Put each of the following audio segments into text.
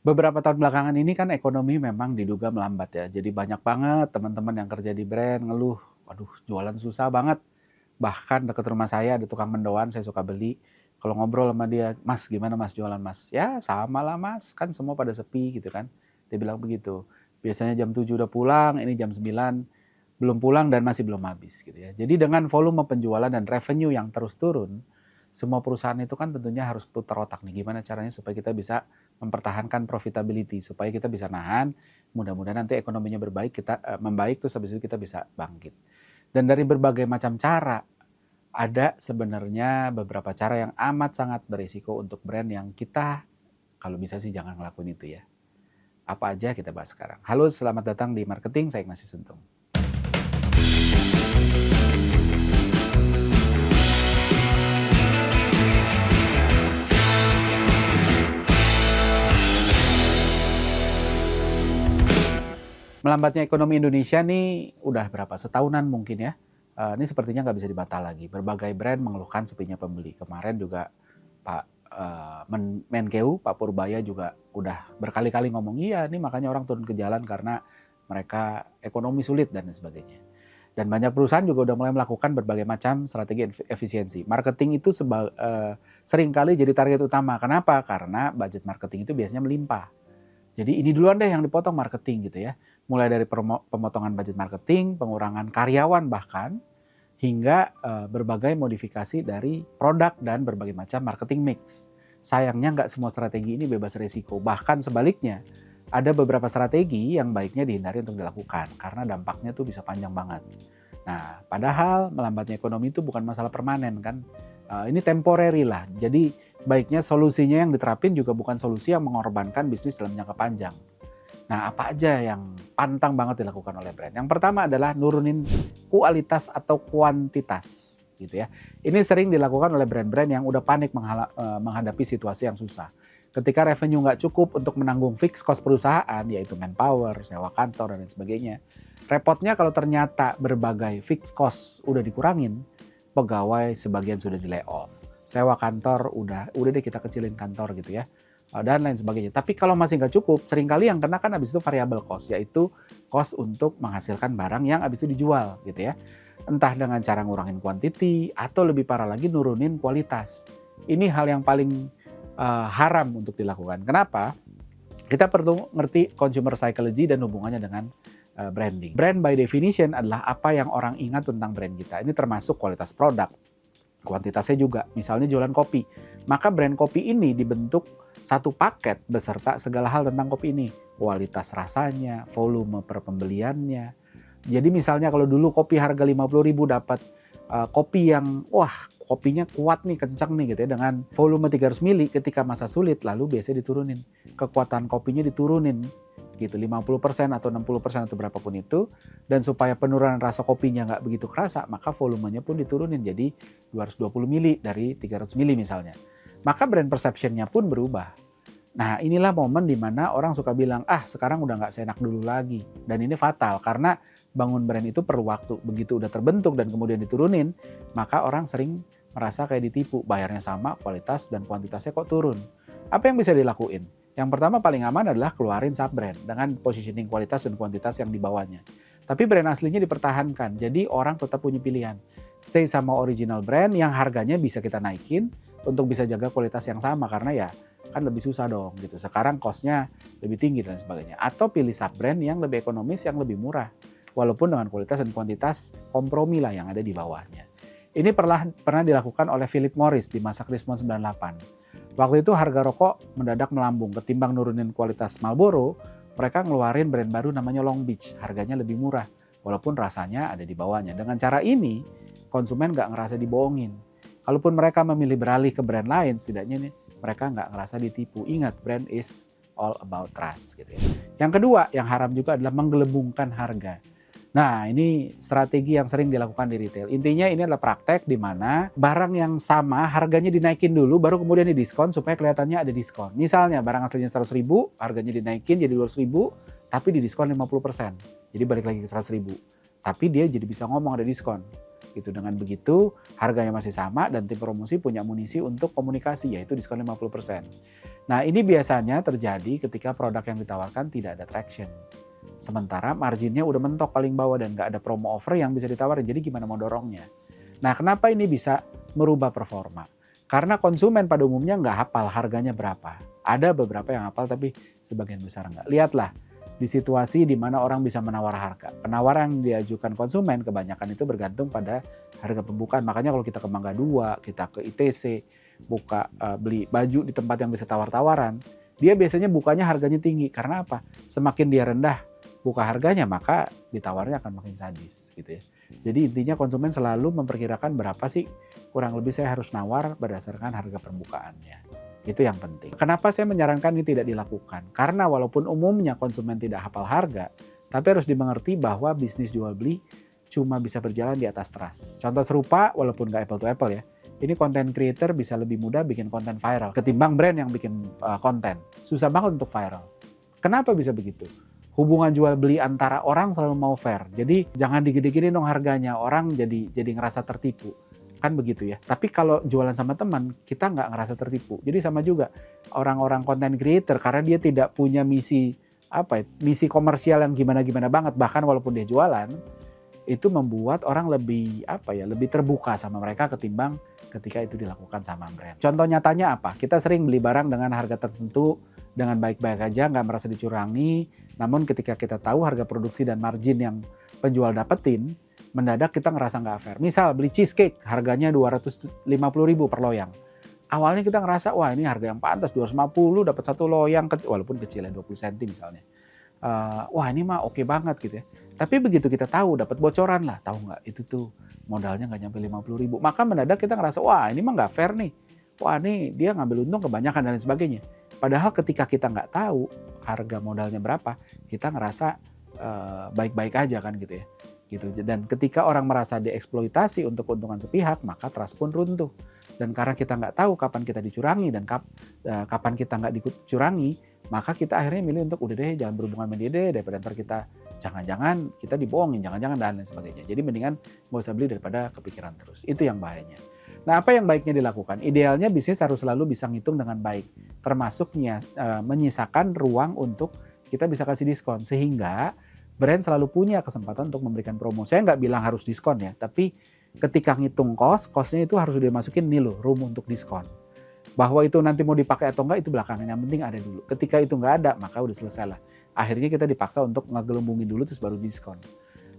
Beberapa tahun belakangan ini kan ekonomi memang diduga melambat ya. Jadi banyak banget teman-teman yang kerja di brand ngeluh, "Waduh jualan susah banget." Bahkan dekat rumah saya ada tukang mendoan, saya suka beli. Kalau ngobrol sama dia, "Mas gimana Mas jualan Mas?" "Ya sama lah Mas, kan semua pada sepi," gitu kan. Dia bilang begitu. Biasanya jam 7 udah pulang, ini jam 9 belum pulang dan masih belum habis gitu ya. Jadi dengan volume penjualan dan revenue yang terus turun, semua perusahaan itu kan tentunya harus putar otak nih, gimana caranya supaya kita bisa mempertahankan profitability, supaya kita bisa nahan, mudah-mudahan nanti ekonominya membaik, terus habis itu kita bisa bangkit. Dan dari berbagai macam cara, ada sebenarnya beberapa cara yang amat sangat berisiko untuk brand yang kita kalau bisa sih jangan ngelakuin itu ya. Apa aja kita bahas sekarang. Halo, selamat datang di Marketing, saya Ignatius Untung. Melambatnya ekonomi Indonesia nih udah berapa, setahunan mungkin ya. Ini sepertinya nggak bisa dibantah lagi. Berbagai brand mengeluhkan sepinya pembeli. Kemarin juga Pak Menkeu, Pak Purbaya juga udah berkali-kali ngomong, iya ini makanya orang turun ke jalan karena mereka ekonomi sulit dan sebagainya. Dan banyak perusahaan juga udah mulai melakukan berbagai macam strategi efisiensi. Marketing itu seringkali jadi target utama. Kenapa? Karena budget marketing itu biasanya melimpah. Jadi ini duluan deh yang dipotong marketing gitu ya. Mulai dari pemotongan budget marketing, pengurangan karyawan bahkan, hingga berbagai modifikasi dari produk dan berbagai macam marketing mix. Sayangnya nggak semua strategi ini bebas risiko. Bahkan sebaliknya, ada beberapa strategi yang baiknya dihindari untuk dilakukan karena dampaknya tuh bisa panjang banget. Nah, padahal melambatnya ekonomi itu bukan masalah permanen kan. Ini temporary lah. Jadi baiknya solusinya yang diterapin juga bukan solusi yang mengorbankan bisnis dalam jangka panjang. Nah, apa aja yang pantang banget dilakukan oleh brand? Yang pertama adalah nurunin kualitas atau kuantitas gitu ya. Ini sering dilakukan oleh brand-brand yang udah panik menghadapi situasi yang susah. Ketika revenue nggak cukup untuk menanggung fixed cost perusahaan, yaitu manpower, sewa kantor, dan lain sebagainya. Repotnya kalau ternyata berbagai fixed cost udah dikurangin, pegawai sebagian sudah di layoff. Sewa kantor udah deh kita kecilin kantor gitu ya, dan lain sebagainya. Tapi kalau masih nggak cukup, seringkali yang kena kan habis itu variable cost, yaitu cost untuk menghasilkan barang yang habis itu dijual gitu ya. Entah dengan cara ngurangin quantity atau lebih parah lagi nurunin kualitas. Ini hal yang paling haram untuk dilakukan. Kenapa? Kita perlu ngerti consumer psychology dan hubungannya dengan branding. Brand by definition adalah apa yang orang ingat tentang brand kita. Ini termasuk kualitas produk, kuantitasnya juga. Misalnya jualan kopi, maka brand kopi ini dibentuk satu paket beserta segala hal tentang kopi ini. Kualitas rasanya, volume per pembeliannya. Jadi misalnya kalau dulu kopi harga 50.000 dapat kopi yang wah kopinya kuat nih, kencang nih gitu ya, dengan volume 300 ml, ketika masa sulit lalu biasanya diturunin. Kekuatan kopinya diturunin gitu, 50% atau 60% atau berapapun itu, dan supaya penurunan rasa kopinya nggak begitu kerasa, maka volumenya pun diturunin jadi 220 mili dari 300 mili misalnya. Maka brand perception-nya pun berubah. Nah, inilah momen di mana orang suka bilang, sekarang udah nggak seenak dulu lagi. Dan ini fatal, karena bangun brand itu perlu waktu. Begitu udah terbentuk dan kemudian diturunin, maka orang sering merasa kayak ditipu. Bayarnya sama, kualitas dan kuantitasnya kok turun. Apa yang bisa dilakuin? Yang pertama paling aman adalah keluarin sub-brand dengan positioning kualitas dan kuantitas yang di bawahnya. Tapi brand aslinya dipertahankan, jadi orang tetap punya pilihan. Stay sama original brand yang harganya bisa kita naikin untuk bisa jaga kualitas yang sama, karena ya kan lebih susah dong gitu. Sekarang cost-nya lebih tinggi dan sebagainya. Atau pilih sub-brand yang lebih ekonomis, yang lebih murah. Walaupun dengan kualitas dan kuantitas kompromi lah yang ada di bawahnya. Ini pernah dilakukan oleh Philip Morris di masa krisis 98. Waktu itu harga rokok mendadak melambung. Ketimbang nurunin kualitas Marlboro, mereka ngeluarin brand baru namanya Long Beach. Harganya lebih murah, walaupun rasanya ada di bawahnya. Dengan cara ini, konsumen nggak ngerasa dibohongin. Kalaupun mereka memilih beralih ke brand lain, setidaknya nih, mereka nggak ngerasa ditipu. Ingat, brand is all about trust gitu ya. Yang kedua, yang haram juga adalah menggelembungkan harga. Nah, ini strategi yang sering dilakukan di retail. Intinya ini adalah praktek di mana barang yang sama harganya dinaikin dulu, baru kemudian didiskon supaya kelihatannya ada diskon. Misalnya barang aslinya 100.000, harganya dinaikin jadi 200.000, tapi didiskon 50%. Jadi balik lagi ke 100.000. Tapi dia jadi bisa ngomong ada diskon. Gitu. Dengan begitu harganya masih sama dan tim promosi punya amunisi untuk komunikasi, yaitu diskon 50%. Nah, ini biasanya terjadi ketika produk yang ditawarkan tidak ada traction. Sementara marginnya udah mentok paling bawah dan nggak ada promo offer yang bisa ditawarin. Jadi gimana mau dorongnya? Nah, kenapa ini bisa merubah performa? Karena konsumen pada umumnya nggak hafal harganya berapa. Ada beberapa yang hafal tapi sebagian besar nggak. Lihatlah di situasi di mana orang bisa menawar harga. Penawaran yang diajukan konsumen kebanyakan itu bergantung pada harga pembukaan. Makanya kalau kita ke Mangga 2, kita ke ITC, beli baju di tempat yang bisa tawar-tawaran, dia biasanya bukanya harganya tinggi. Karena apa? Semakin dia rendah buka harganya, maka ditawarnya akan makin sadis gitu ya. Jadi intinya konsumen selalu memperkirakan berapa sih kurang lebih saya harus nawar berdasarkan harga permukaannya. Itu yang penting. Kenapa saya menyarankan ini tidak dilakukan? Karena walaupun umumnya konsumen tidak hafal harga, tapi harus dimengerti bahwa bisnis jual beli cuma bisa berjalan di atas trust. Contoh serupa, walaupun nggak apple to apple ya, ini content creator bisa lebih mudah bikin konten viral ketimbang brand yang bikin konten. Susah banget untuk viral. Kenapa bisa begitu? Hubungan jual beli antara orang selalu mau fair. Jadi jangan digede-gede dong harganya, orang jadi ngerasa tertipu. Kan begitu ya. Tapi kalau jualan sama teman, kita nggak ngerasa tertipu. Jadi sama juga orang-orang content creator karena dia tidak punya misi misi komersial yang gimana-gimana banget, bahkan walaupun dia jualan, itu membuat orang lebih lebih terbuka sama mereka ketimbang ketika itu dilakukan sama brand. Contoh nyatanya apa? Kita sering beli barang dengan harga tertentu dengan baik-baik aja, nggak merasa dicurangi. Namun ketika kita tahu harga produksi dan margin yang penjual dapetin, mendadak kita ngerasa nggak fair. Misal beli cheesecake harganya 250.000 per loyang. Awalnya kita ngerasa wah ini harga yang pantas 250 dapat satu loyang walaupun kecil ya 20 cm misalnya. Wah ini mah oke banget gitu ya. Tapi begitu kita tahu dapat bocoran lah, tahu nggak itu tuh modalnya nggak nyampe 50.000. Maka mendadak kita ngerasa wah ini mah nggak fair nih. Wah nih dia ngambil untung kebanyakan dan lain sebagainya. Padahal ketika kita nggak tahu harga modalnya berapa, kita ngerasa baik-baik aja kan gitu ya. Gitu. Dan ketika orang merasa dieksploitasi untuk keuntungan sepihak, maka trust pun runtuh. Dan karena kita nggak tahu kapan kita dicurangi dan kapan kita nggak dicurangi, maka kita akhirnya milih untuk udah deh jangan berhubungan sama dia deh, daripada ntar kita jangan-jangan kita dibohongin, jangan-jangan dan lain sebagainya. Jadi mendingan nggak usah beli daripada kepikiran terus. Itu yang bahayanya. Nah, apa yang baiknya dilakukan? Idealnya bisnis harus selalu bisa ngitung dengan baik, termasuknya menyisakan ruang untuk kita bisa kasih diskon, sehingga brand selalu punya kesempatan untuk memberikan promo. Saya nggak bilang harus diskon ya, tapi ketika ngitung cost-nya itu harus udah dimasukin nih loh, room untuk diskon. Bahwa itu nanti mau dipakai atau enggak itu belakangan, yang penting ada dulu. Ketika itu nggak ada, maka udah selesai lah. Akhirnya kita dipaksa untuk ngegelembungin dulu terus baru diskon.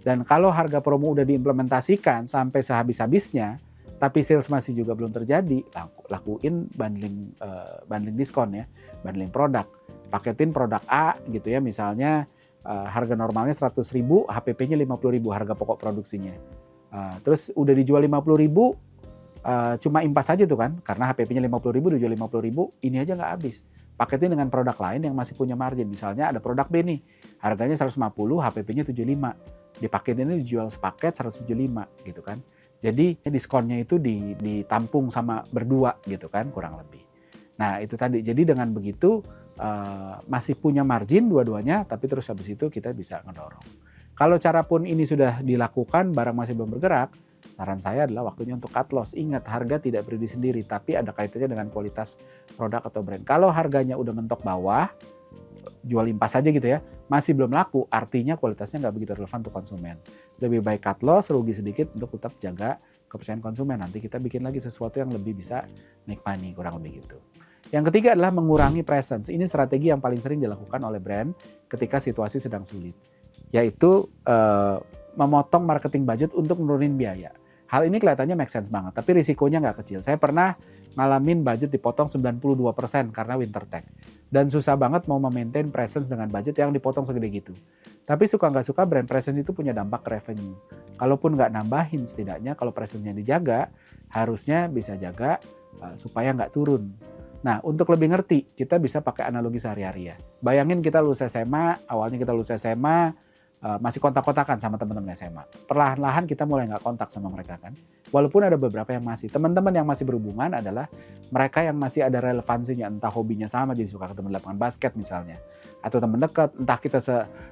Dan kalau harga promo udah diimplementasikan sampai sehabis-habisnya, tapi sales masih juga belum terjadi, lakuin bundling diskon ya, bundling produk. Paketin produk A gitu ya, misalnya harga normalnya 100.000, HPP-nya 50.000 harga pokok produksinya. Terus udah dijual 50.000, cuma impas aja tuh kan, karena HPP-nya 50.000 dijual 50.000, ini aja nggak habis. Paketin dengan produk lain yang masih punya margin, misalnya ada produk B nih, harganya 150, HPP-nya 75, dipaketin ini dijual sepaket 175 gitu kan. Jadi diskonnya itu ditampung sama berdua gitu kan kurang lebih. Nah itu tadi, jadi dengan begitu masih punya margin dua-duanya, tapi terus habis itu kita bisa ngedorong. Kalau cara pun ini sudah dilakukan, barang masih belum bergerak, saran saya adalah waktunya untuk cut loss. Ingat, harga tidak berdiri sendiri, tapi ada kaitannya dengan kualitas produk atau brand. Kalau harganya udah mentok bawah, jual impas aja gitu ya, masih belum laku, artinya kualitasnya nggak begitu relevan untuk konsumen. Lebih baik cut loss, rugi sedikit untuk tetap jaga kepercayaan konsumen. Nanti kita bikin lagi sesuatu yang lebih bisa make money, kurang lebih gitu. Yang ketiga adalah mengurangi presence. Ini strategi yang paling sering dilakukan oleh brand ketika situasi sedang sulit, yaitu memotong marketing budget untuk menurunin biaya. Hal ini kelihatannya make sense banget, tapi risikonya nggak kecil. Saya pernah ngalamin budget dipotong 92% karena winter tech. Dan susah banget mau memaintain presence dengan budget yang dipotong segede gitu. Tapi suka nggak suka brand presence itu punya dampak ke revenue. Kalaupun nggak nambahin, setidaknya kalau presence-nya dijaga, harusnya bisa jaga supaya nggak turun. Nah, untuk lebih ngerti, kita bisa pakai analogi sehari-hari ya. Bayangin kita lulus SMA, awalnya kita lulus SMA, masih kontak-kontakan sama teman-teman SMA. Perlahan-lahan kita mulai nggak kontak sama mereka kan. Walaupun ada beberapa yang masih. Teman-teman yang masih berhubungan adalah mereka yang masih ada relevansinya. Entah hobinya sama, jadi suka ketemu di lapangan basket misalnya. Atau teman dekat, entah kita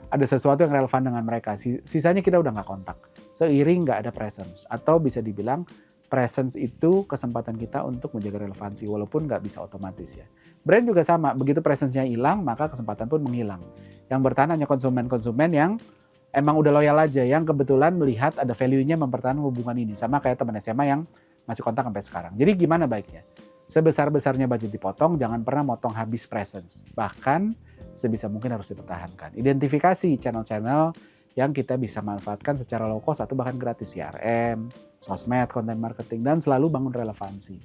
ada sesuatu yang relevan dengan mereka. Sisanya kita udah nggak kontak. seiring nggak ada presence. Atau bisa dibilang presence itu kesempatan kita untuk menjaga relevansi, walaupun nggak bisa otomatis ya. Brand juga sama, begitu presence-nya hilang, maka kesempatan pun menghilang. Yang bertahan hanya konsumen-konsumen yang emang udah loyal aja, yang kebetulan melihat ada value-nya mempertahankan hubungan ini. Sama kayak teman SMA yang masih kontak sampai sekarang. Jadi gimana baiknya? Sebesar-besarnya budget dipotong, jangan pernah motong habis presence. Bahkan sebisa mungkin harus dipertahankan. Identifikasi channel-channel yang kita bisa manfaatkan secara low cost atau bahkan gratis, CRM, sosmed, content marketing, dan selalu bangun relevansi.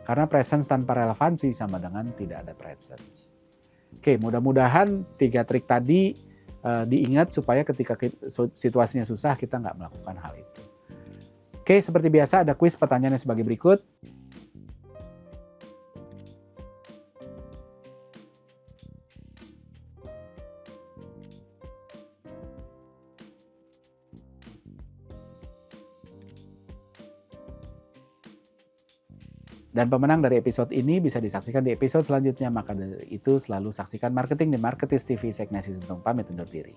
Karena presence tanpa relevansi sama dengan tidak ada presence. Oke, mudah-mudahan 3 trik tadi diingat supaya ketika situasinya susah kita nggak melakukan hal itu. Oke, seperti biasa ada kuis pertanyaannya sebagai berikut. Dan pemenang dari episode ini bisa disaksikan di episode selanjutnya. Maka dari itu selalu saksikan Marketing di Marketis TV. Saya Ignatius Untung pamit undur diri.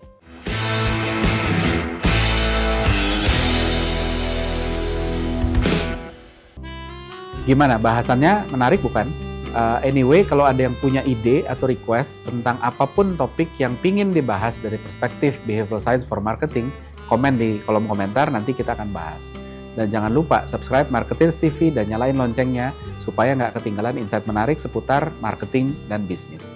Gimana, bahasannya menarik bukan? Anyway, kalau ada yang punya ide atau request tentang apapun topik yang pingin dibahas dari perspektif behavioral science for marketing, komen di kolom komentar, nanti kita akan bahas. Dan jangan lupa subscribe Marketis TV dan nyalain loncengnya supaya nggak ketinggalan insight menarik seputar marketing dan bisnis.